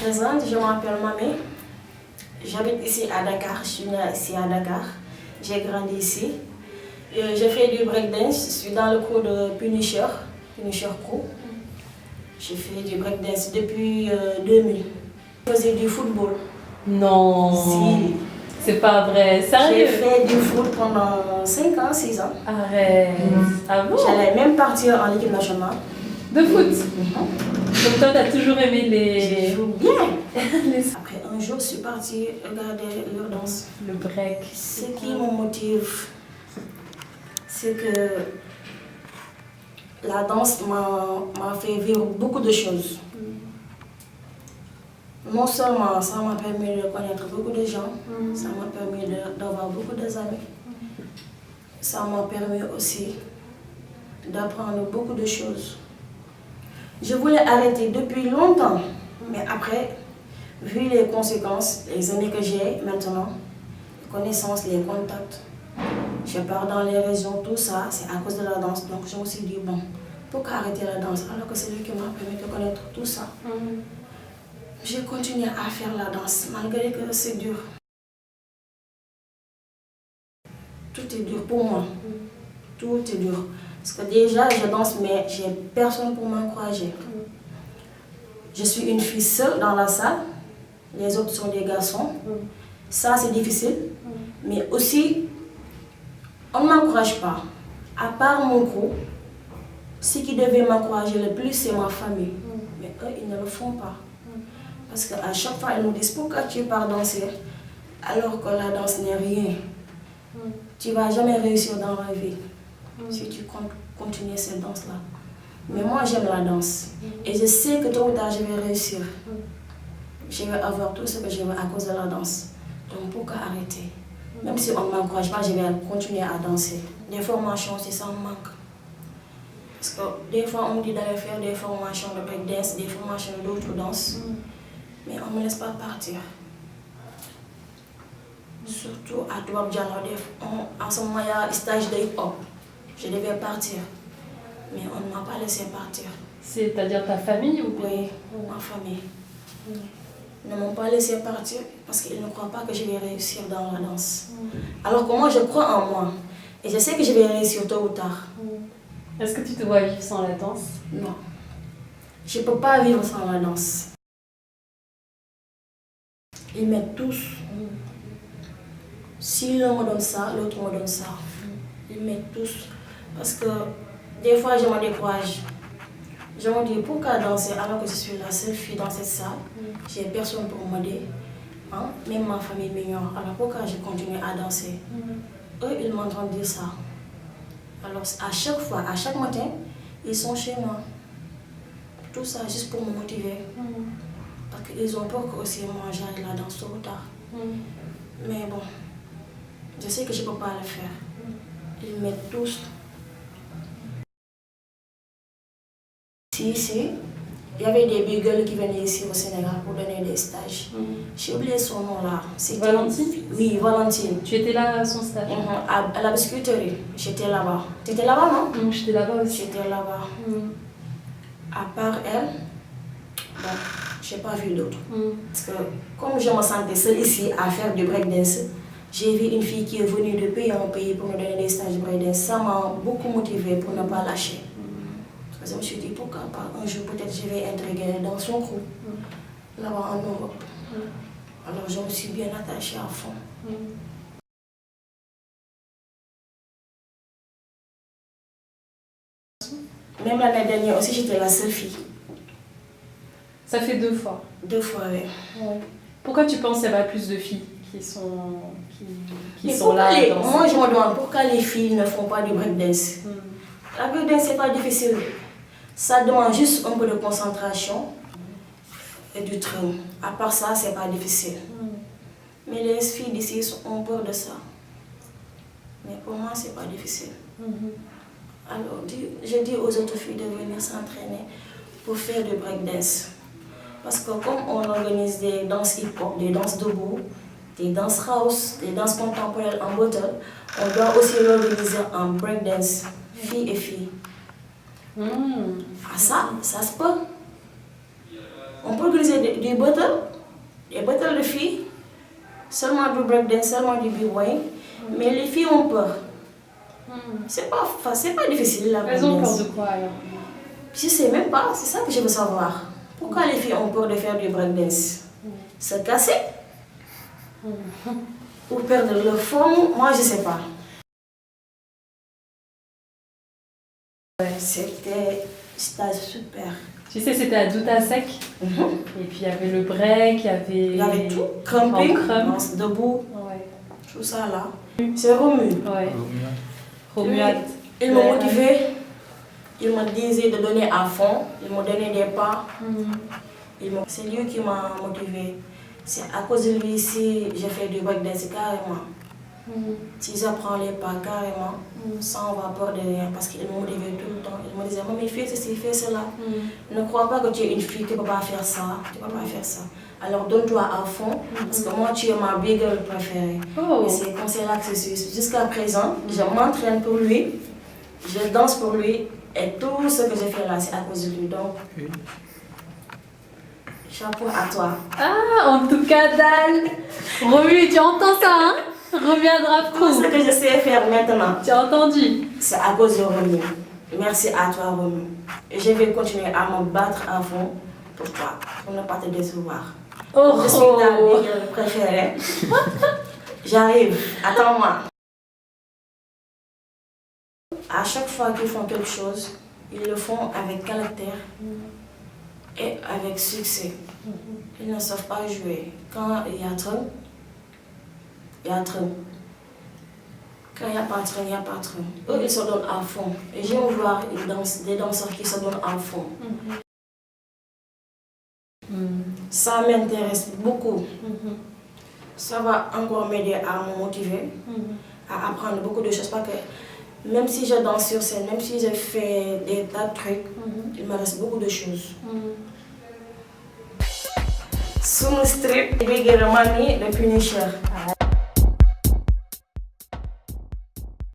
Présente, je m'appelle Mamé. J'habite ici à Dakar. Je suis née ici à Dakar. J'ai grandi ici. J'ai fait du breakdance. Je suis dans le cours de Punisher Pro. J'ai fait du breakdance depuis 2000. Je faisais du football. Non. Si. C'est pas vrai. Sérieux? J'ai fait du foot pendant 5 ans, 6 ans. Arrête. Ah bon? J'allais même partir en équipe nationale. De foot? Donc toi, t'as toujours aimé les... Je joue bien. Après un jour, je suis partie regarder leur danse. Le break. Ce qui me motive, c'est que la danse m'a fait vivre beaucoup de choses. Non seulement ça m'a permis de connaître beaucoup de gens, ça m'a permis d'avoir beaucoup d'amis. Ça m'a permis aussi d'apprendre beaucoup de choses. Je voulais arrêter depuis longtemps, mais après, vu les conséquences, les années que j'ai maintenant, les connaissances, les contacts, je pars dans les régions, tout ça, c'est à cause de la danse. Donc je me suis dit, bon, pourquoi arrêter la danse alors que c'est lui qui m'a permis de connaître tout ça. J'ai continué à faire la danse, malgré que c'est dur. Tout est dur pour moi. Tout est dur. Parce que déjà, je danse, mais j'ai personne pour m'encourager. Je suis une fille seule dans la salle. Les autres sont des garçons. Ça, c'est difficile. Mais aussi, on ne m'encourage pas. À part mon groupe, ce qui devait m'encourager le plus, c'est ma famille. Mais eux, ils ne le font pas. Parce qu'à chaque fois, ils nous disent pourquoi tu pars danser alors que la danse n'est rien. Tu ne vas jamais réussir dans la vie si tu continues cette danse-là. Mais moi, j'aime la danse. Et je sais que tôt ou tard, je vais réussir. Je vais avoir tout ce que je veux à cause de la danse. Donc pourquoi arrêter? Même si on ne m'encourage pas, je vais continuer à danser. Des formations, si ça me manque. Parce que des fois, on me dit d'aller faire des formations de breakdance, des formations d'autres danses. Mais on ne me laisse pas partir. Surtout à Touab Diallo, en ce moment, il y a un stage de hip-hop. Je devais partir, mais on ne m'a pas laissé partir. C'est-à-dire ta famille ou quoi? Oui, ma famille. Ils ne m'ont pas laissé partir parce qu'ils ne croient pas que je vais réussir dans la danse. Alors que moi, je crois en moi. Et je sais que je vais réussir tôt ou tard. Est-ce que tu te vois vivre sans la danse? Non. Je ne peux pas vivre sans la danse. Ils m'aident tous. Si l'un me donne ça, l'autre me donne ça. Ils m'aident tous. Parce que des fois, je me décourage. Je me dis, pourquoi danser alors que je suis la seule fille dans cette salle? J'ai personne pour m'aider. Hein? Même ma famille m'ignore. Alors pourquoi je continue à danser? Eux, ils m'entendent dire ça. Alors à chaque fois, à chaque matin, ils sont chez moi. Tout ça juste pour me motiver. Parce qu'ils ont peur que aussi moi j'arrête la danse tôt ou tard. Mais bon, je sais que je ne peux pas le faire. Ils m'aident tous. Ici, il y avait des beagles qui venaient ici au Sénégal pour donner des stages. J'ai oublié son nom là. Valentine? Oui, Valentine. Tu étais là à son stage? À la biscuiterie, j'étais là-bas. Tu étais là-bas, non? J'étais là-bas aussi. J'étais là-bas. À part elle, bon, je n'ai pas vu d'autres. Parce que comme je me sentais seule ici à faire du breakdance, j'ai vu une fille qui est venue de pays en pays pour me donner des stages de breakdance. Ça m'a beaucoup motivée pour ne pas lâcher. Je me suis dit, pourquoi pas, un jour peut-être je vais intégrer dans son groupe, là-bas en Europe. Alors je me suis bien attachée à fond. Même l'année dernière aussi, j'étais la seule fille. Ça fait 2 fois? 2 fois, oui. Pourquoi tu penses qu'il y a pas plus de filles qui sont là? Moi, je me demande pourquoi les filles ne font pas du breakdance. La breakdance, c'est pas difficile. Ça demande juste un peu de concentration et du train. À part ça, c'est pas difficile. Mais les filles d'ici ont peur de ça. Mais pour moi, c'est pas difficile. Alors, je dis aux autres filles de venir s'entraîner pour faire du breakdance. Parce que comme on organise des danses hip-hop, des danses debout, des danses house, des danses contemporaines en bottle, on doit aussi l'organiser en breakdance, filles et filles. Ah ça se peut. On peut organiser des battles de filles, seulement du breakdance, seulement du b-boy, mais les filles ont peur. C'est pas difficile la Elles ont peur breakdance. de quoi alors? Je sais même pas, c'est ça que je veux savoir. Pourquoi les filles ont peur de faire du breakdance? Se casser? Ou perdre leur forme? Moi je sais pas. C'était super. Tu sais, c'était à Douta Sec. Et puis il y avait le break, Il y avait tout, cramping, en crump. danse debout, Ouais. tout ça là. C'est Romu. Ouais. Romuald. Il m'a motivé, il m'a dit de donner à fond, il m'a donné des pas. C'est lui qui m'a motivé. C'est à cause de lui si j'ai fait du breakdance carrément. Si j'apprends les pas carrément, sans avoir peur de rien, parce qu'il me motivait tout le temps. Il me disait, mais fais ceci, fais cela. Ne crois pas que tu es une fille, tu ne peux pas faire ça, tu ne peux pas faire ça. Alors donne-toi à fond, parce que moi tu es ma big girl préférée. Oh. Et c'est comme ça que je suis. Jusqu'à présent, je m'entraîne pour lui, je danse pour lui, et tout ce que j'ai fait là, c'est à cause de lui. Donc, chapeau à toi. Ah, en tout cas, Dal. Romu, tu entends ça, hein? Reviendra Tout pro. ce que je sais faire maintenant, Tu as entendu? c'est à cause de Romu. Merci à toi, Romu. Et je vais continuer à me battre à fond pour toi, pour ne pas te décevoir. Oh, Je suis ta big girl préférée. J'arrive, attends-moi. À chaque fois qu'ils font quelque chose, ils le font avec caractère et avec succès. Ils ne savent pas jouer. Quand il y a train, il y a train. Quand il n'y a pas train, il n'y a pas train. Eux, ils se donnent à fond. Et j'aime voir des danseurs qui se donnent à fond. Ça m'intéresse beaucoup. Ça va encore m'aider à me motiver, à apprendre beaucoup de choses. Parce que même si je danse sur scène, même si je fais des tas de trucs, il me reste beaucoup de choses. Sunu Street, Big Romani, le Punisher.